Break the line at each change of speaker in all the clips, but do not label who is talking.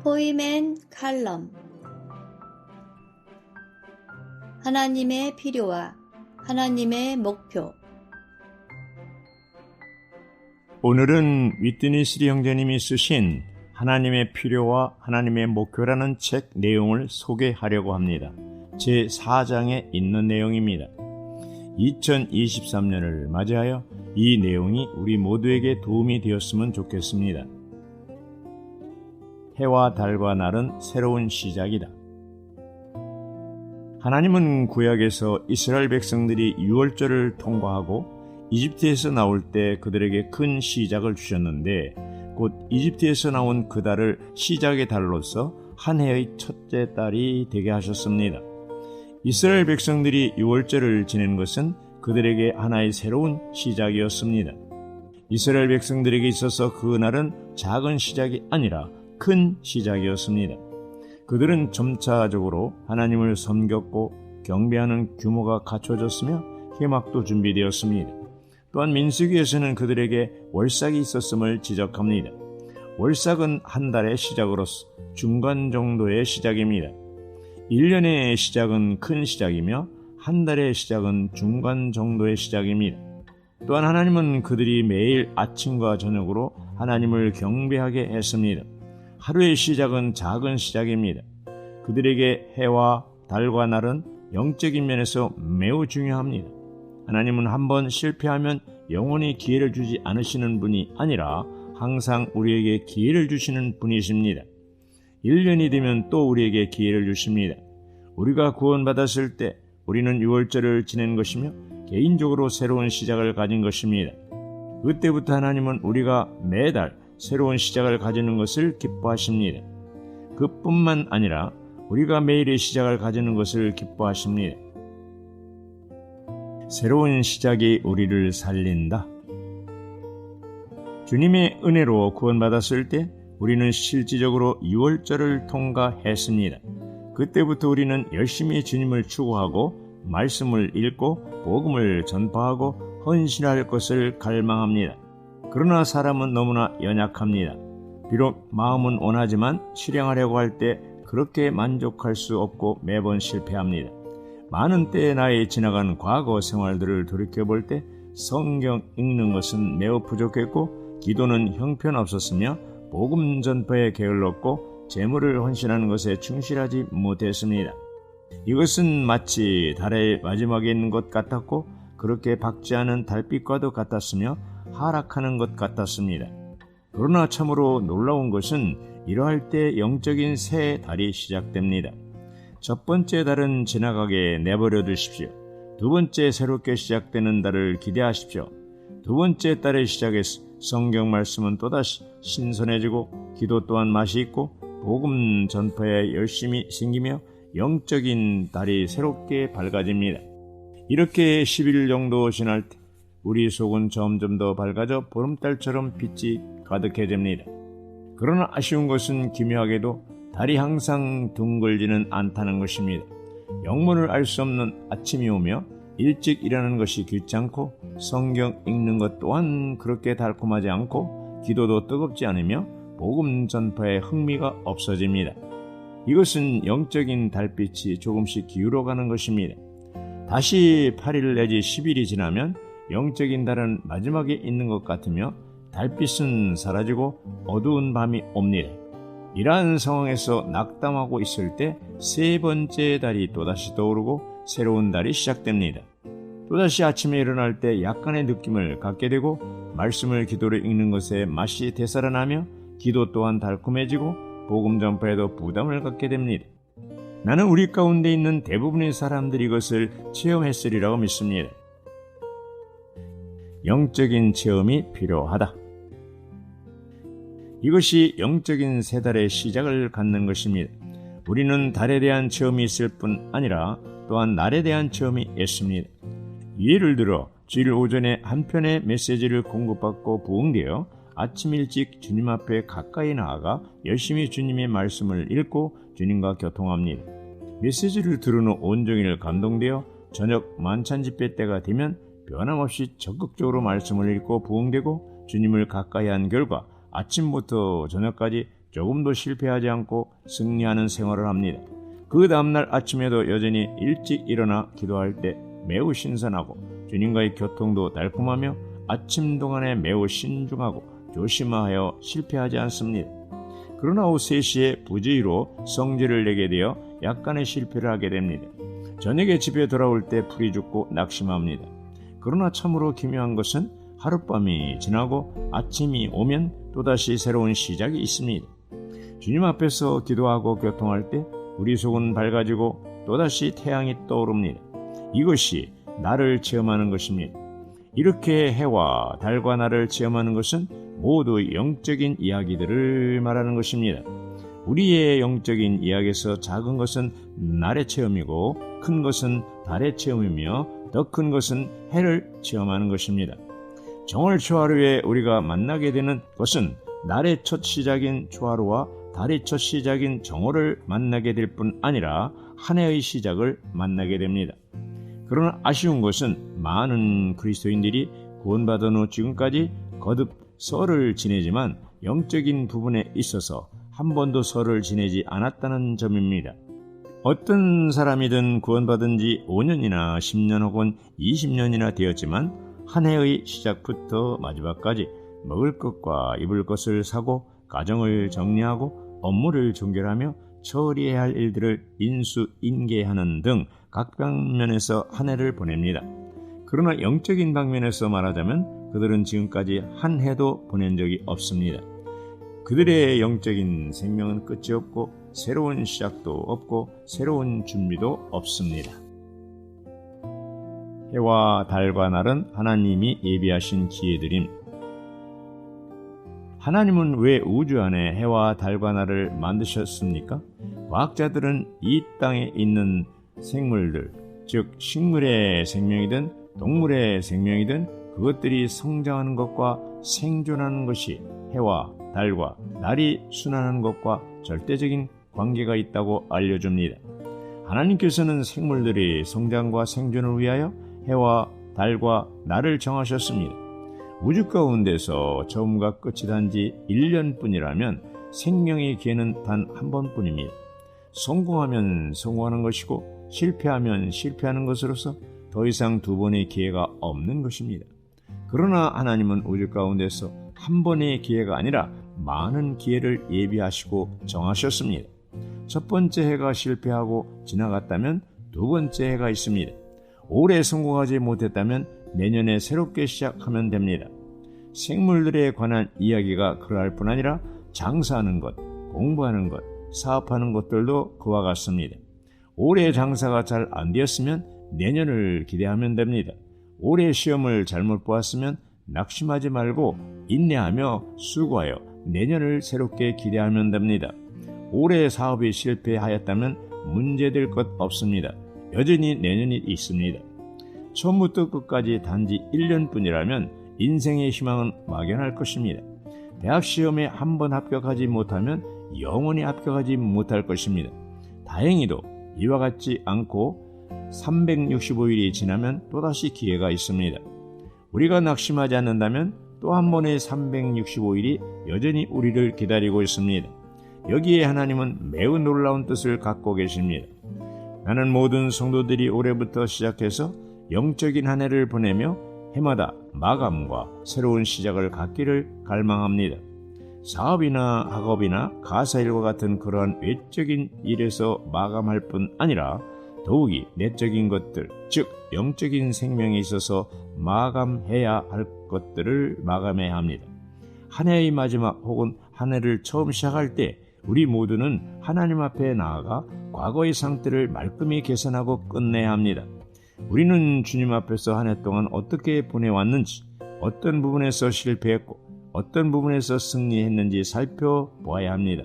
포임 앤 칼럼. 하나님의 필요와 하나님의 목표.
오늘은 위트니 스리 형제님이 쓰신 하나님의 필요와 하나님의 목표라는 책 내용을 소개하려고 합니다. 제4장에 있는 내용입니다. 2023년을 맞이하여 이 내용이 우리 모두에게 도움이 되었으면 좋겠습니다. 해와 달과 날은 새로운 시작이다. 하나님은 구약에서 이스라엘 백성들이 유월절을 통과하고 이집트에서 나올 때 그들에게 큰 시작을 주셨는데, 곧 이집트에서 나온 그 달을 시작의 달로서 한 해의 첫째 달이 되게 하셨습니다. 이스라엘 백성들이 유월절을 지낸 것은 그들에게 하나의 새로운 시작이었습니다. 이스라엘 백성들에게 있어서 그 날은 작은 시작이 아니라 큰 시작이었습니다. 그들은 점차적으로 하나님을 섬겼고 경배하는 규모가 갖춰졌으며 회막도 준비되었습니다. 또한 민수기에서는 그들에게 월삭이 있었음을 지적합니다. 월삭은 한 달의 시작으로서 중간 정도의 시작입니다. 1년의 시작은 큰 시작이며 한 달의 시작은 중간 정도의 시작입니다. 또한 하나님은 그들이 매일 아침과 저녁으로 하나님을 경배하게 했습니다. 하루의 시작은 작은 시작입니다. 그들에게 해와 달과 날은 영적인 면에서 매우 중요합니다. 하나님은 한번 실패하면 영원히 기회를 주지 않으시는 분이 아니라 항상 우리에게 기회를 주시는 분이십니다. 1년이 되면 또 우리에게 기회를 주십니다. 우리가 구원받았을 때 우리는 유월절을 지낸 것이며 개인적으로 새로운 시작을 가진 것입니다. 그때부터 하나님은 우리가 매달 새로운 시작을 가지는 것을 기뻐하십니다. 그뿐만 아니라 우리가 매일의 시작을 가지는 것을 기뻐하십니다. 새로운 시작이 우리를 살린다. 주님의 은혜로 구원받았을 때 우리는 실질적으로 유월절을 통과했습니다. 그때부터 우리는 열심히 주님을 추구하고 말씀을 읽고 복음을 전파하고 헌신할 것을 갈망합니다. 그러나 사람은 너무나 연약합니다. 비록 마음은 원하지만 실행하려고 할 때 그렇게 만족할 수 없고 매번 실패합니다. 많은 때의 나이 지나간 과거 생활들을 돌이켜볼 때 성경 읽는 것은 매우 부족했고 기도는 형편없었으며 복음 전파에 게을렀고 재물을 헌신하는 것에 충실하지 못했습니다. 이것은 마치 달의 마지막에 있는 것 같았고 그렇게 밝지 않은 달빛과도 같았으며 하락하는 것 같았습니다. 그러나 참으로 놀라운 것은 이러할 때 영적인 새 달이 시작됩니다. 첫 번째 달은 지나가게 내버려 두십시오. 두 번째 새롭게 시작되는 달을 기대하십시오. 두 번째 달의 시작에서 성경 말씀은 또다시 신선해지고 기도 또한 맛이 있고 복음 전파에 열심히 생기며 영적인 달이 새롭게 밝아집니다. 이렇게 10일 정도 지날 때 우리 속은 점점 더 밝아져 보름달처럼 빛이 가득해집니다. 그러나 아쉬운 것은 기묘하게도 달이 항상 둥글지는 않다는 것입니다. 영문을 알 수 없는 아침이 오며 일찍 일하는 것이 귀찮고 성경 읽는 것 또한 그렇게 달콤하지 않고 기도도 뜨겁지 않으며 복음 전파에 흥미가 없어집니다. 이것은 영적인 달빛이 조금씩 기울어가는 것입니다. 다시 8일 내지 10일이 지나면 영적인 달은 마지막에 있는 것 같으며 달빛은 사라지고 어두운 밤이 옵니다. 이러한 상황에서 낙담하고 있을 때 세 번째 달이 또다시 떠오르고 새로운 달이 시작됩니다. 또다시 아침에 일어날 때 약간의 느낌을 갖게 되고 말씀을 기도로 읽는 것에 맛이 되살아나며 기도 또한 달콤해지고 복음 전파에도 부담을 갖게 됩니다. 나는 우리 가운데 있는 대부분의 사람들이 이것을 체험했으리라고 믿습니다. 영적인 체험이 필요하다. 이것이 영적인 새 달의 시작을 갖는 것입니다. 우리는 달에 대한 체험이 있을 뿐 아니라 또한 날에 대한 체험이 있습니다. 예를 들어 주일 오전에 한 편의 메시지를 공급받고 부흥되어 아침 일찍 주님 앞에 가까이 나아가 열심히 주님의 말씀을 읽고 주님과 교통합니다. 메시지를 들은 후 온종일 감동되어 저녁 만찬 집회 때가 되면 변함없이 적극적으로 말씀을 읽고 부흥되고 주님을 가까이 한 결과 아침부터 저녁까지 조금도 실패하지 않고 승리하는 생활을 합니다. 그 다음날 아침에도 여전히 일찍 일어나 기도할 때 매우 신선하고 주님과의 교통도 달콤하며 아침 동안에 매우 신중하고 조심하여 실패하지 않습니다. 그러나 오후 3시에 부주의로 성질을 내게 되어 약간의 실패를 하게 됩니다. 저녁에 집에 돌아올 때 풀이 죽고 낙심합니다. 그러나 참으로 기묘한 것은 하룻밤이 지나고 아침이 오면 또다시 새로운 시작이 있습니다. 주님 앞에서 기도하고 교통할 때 우리 속은 밝아지고 또다시 태양이 떠오릅니다. 이것이 나를 체험하는 것입니다. 이렇게 해와 달과 나를 체험하는 것은 모두 영적인 이야기들을 말하는 것입니다. 우리의 영적인 이야기에서 작은 것은 날의 체험이고 큰 것은 달의 체험이며 더 큰 것은 해를 체험하는 것입니다. 정월 초하루에 우리가 만나게 되는 것은 날의 첫 시작인 초하루와 달의 첫 시작인 정월을 만나게 될 뿐 아니라 한 해의 시작을 만나게 됩니다. 그러나 아쉬운 것은 많은 그리스도인들이 구원받은 후 지금까지 거듭 설을 지내지만 영적인 부분에 있어서 한 번도 설을 지내지 않았다는 점입니다. 어떤 사람이든 구원받은 지 5년이나 10년 혹은 20년이나 되었지만 한 해의 시작부터 마지막까지 먹을 것과 입을 것을 사고 가정을 정리하고 업무를 종결하며 처리해야 할 일들을 인수인계하는 등 각 방면에서 한 해를 보냅니다. 그러나 영적인 방면에서 말하자면 그들은 지금까지 한 해도 보낸 적이 없습니다. 그들의 영적인 생명은 끝이 없고 새로운 시작도 없고 새로운 준비도 없습니다. 해와 달과 날은 하나님이 예비하신 기회들임. 하나님은 왜 우주 안에 해와 달과 날을 만드셨습니까? 과학자들은 이 땅에 있는 생물들, 즉 식물의 생명이든 동물의 생명이든 그것들이 성장하는 것과 생존하는 것이 해와 달과 날이 순환하는 것과 절대적인 관계가 있다고 알려줍니다. 하나님께서는 생물들의 성장과 생존을 위하여 해와 달과 날을 정하셨습니다. 우주 가운데서 처음과 끝이 단지 1년뿐이라면 생명의 기회는 단 한 번뿐입니다. 성공하면 성공하는 것이고 실패하면 실패하는 것으로서 더 이상 두 번의 기회가 없는 것입니다. 그러나 하나님은 우주 가운데서 한 번의 기회가 아니라 많은 기회를 예비하시고 정하셨습니다. 첫 번째 해가 실패하고 지나갔다면 두 번째 해가 있습니다. 올해 성공하지 못했다면 내년에 새롭게 시작하면 됩니다. 생물들에 관한 이야기가 그러할 뿐 아니라 장사하는 것, 공부하는 것, 사업하는 것들도 그와 같습니다. 올해 장사가 잘 안 되었으면 내년을 기대하면 됩니다. 올해 시험을 잘못 보았으면 낙심하지 말고 인내하며 수고하여 내년을 새롭게 기대하면 됩니다. 올해 사업이 실패하였다면 문제될 것 없습니다. 여전히 내년이 있습니다. 처음부터 끝까지 단지 1년뿐이라면 인생의 희망은 막연할 것입니다. 대학 시험에 한 번 합격하지 못하면 영원히 합격하지 못할 것입니다. 다행히도 이와 같지 않고 365일이 지나면 또다시 기회가 있습니다. 우리가 낙심하지 않는다면 또 한 번의 365일이 여전히 우리를 기다리고 있습니다. 여기에 하나님은 매우 놀라운 뜻을 갖고 계십니다. 나는 모든 성도들이 올해부터 시작해서 영적인 한 해를 보내며 해마다 마감과 새로운 시작을 갖기를 갈망합니다. 사업이나 학업이나 가사일과 같은 그러한 외적인 일에서 마감할 뿐 아니라 더욱이 내적인 것들, 즉 영적인 생명에 있어서 마감해야 할 것들을 마감해야 합니다. 한 해의 마지막 혹은 한 해를 처음 시작할 때 우리 모두는 하나님 앞에 나아가 과거의 상태를 말끔히 개선하고 끝내야 합니다. 우리는 주님 앞에서 한 해 동안 어떻게 보내왔는지, 어떤 부분에서 실패했고 어떤 부분에서 승리했는지 살펴보아야 합니다.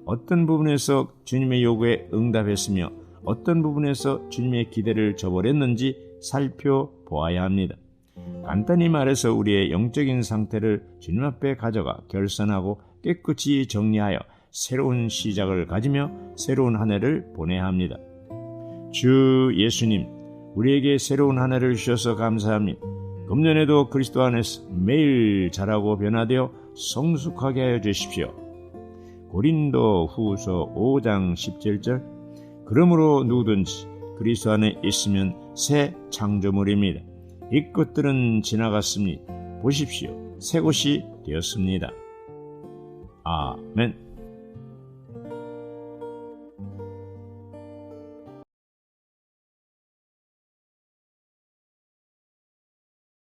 어떤 부분에서 주님의 요구에 응답했으며 어떤 부분에서 주님의 기대를 저버렸는지 살펴보아야 합니다. 간단히 말해서 우리의 영적인 상태를 주님 앞에 가져가 결산하고 깨끗이 정리하여 새로운 시작을 가지며 새로운 한 해를 보내야 합니다. 주 예수님, 우리에게 새로운 한 해를 주셔서 감사합니다. 금년에도 그리스도 안에서 매일 자라고 변화되어 성숙하게 하여 주십시오. 고린도 후서 5장 17절 그러므로 누구든지 그리스도 안에 있으면 새 창조물입니다. 이 것들은 지나갔습니다. 보십시오. 새 것이 되었습니다. 아멘.